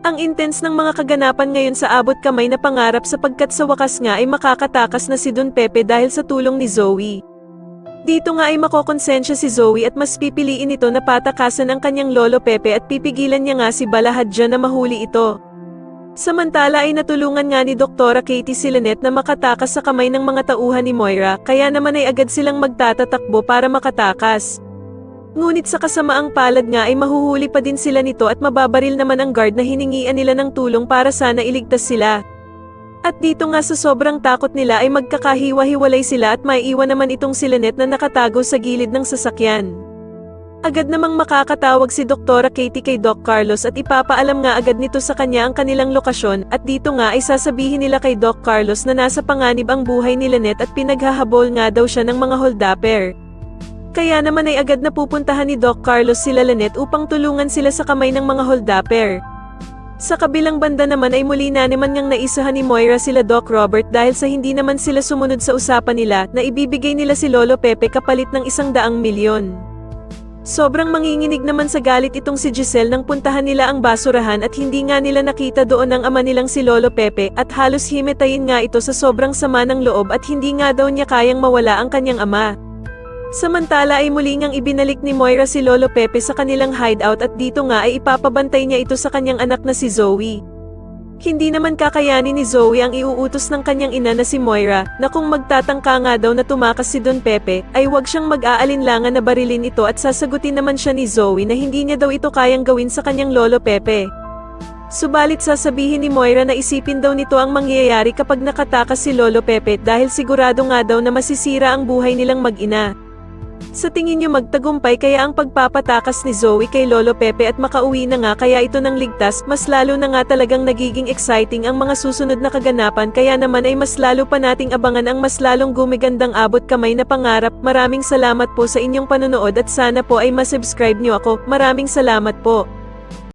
Ang intense ng mga kaganapan ngayon sa abot kamay na pangarap sapagkat sa wakas nga ay makakatakas na si Don Pepe dahil sa tulong ni Zoe. Dito nga ay makokonsensya si Zoe at mas pipiliin ito na patakasan ang kanyang lolo Pepe at pipigilan niya nga si Balahadja na mahuli ito. Samantala ay natulungan nga ni Doktora Katie si Lynette na makatakas sa kamay ng mga tauhan ni Moira, kaya naman ay agad silang magtatatakbo para makatakas. Ngunit sa kasamaang palad nga ay mahuhuli pa din sila nito at mababaril naman ang guard na hiningian nila ng tulong para sana iligtas sila. At dito nga sa sobrang takot nila ay magkakahiwa-hiwalay sila at maiiwan naman itong si Lynette na nakatago sa gilid ng sasakyan. Agad namang makakatawag si Doktora Katie kay Doc Carlos at ipapaalam nga agad nito sa kanya ang kanilang lokasyon at dito nga ay sasabihin nila kay Doc Carlos na nasa panganib ang buhay ni Lynette at pinaghahabol nga daw siya ng mga holdapper. Kaya naman ay agad na pupuntahan ni Doc Carlos sila Lynette upang tulungan sila sa kamay ng mga holdapper. Sa kabilang banda naman ay muli na naman ngang naisahan ni Moira sila Doc Robert dahil sa hindi naman sila sumunod sa usapan nila na ibibigay nila si Lolo Pepe kapalit ng 100 milyon. Sobrang manginginig naman sa galit itong si Giselle nang puntahan nila ang basurahan at hindi nga nila nakita doon ang ama nilang si Lolo Pepe at halos himatayin nga ito sa sobrang sama ng loob at hindi nga daw niya kayang mawala ang kanyang ama. Samantala ay muli ngang ibinalik ni Moira si Lolo Pepe sa kanilang hideout at dito nga ay ipapabantay niya ito sa kanyang anak na si Zoe. Hindi naman kakayanin ni Zoe ang iuutos ng kanyang ina na si Moira, na kung magtatangka nga daw na tumakas si Don Pepe, ay huwag siyang mag-aalinlangan na barilin ito at sasagutin naman siya ni Zoe na hindi niya daw ito kayang gawin sa kanyang Lolo Pepe. Subalit sasabihin ni Moira na isipin daw nito ang mangyayari kapag nakatakas si Lolo Pepe dahil sigurado nga daw na masisira ang buhay nilang mag-ina. Sa tingin niyo magtagumpay kaya ang pagpapatakas ni Zoe kay Lolo Pepe at makauwi na nga kaya ito nang ligtas, mas lalo na nga talagang nagiging exciting ang mga susunod na kaganapan kaya naman ay mas lalo pa nating abangan ang mas lalong gumigandang abot kamay na pangarap. Maraming salamat po sa inyong panonood at sana po ay masubscribe niyo ako. Maraming salamat po.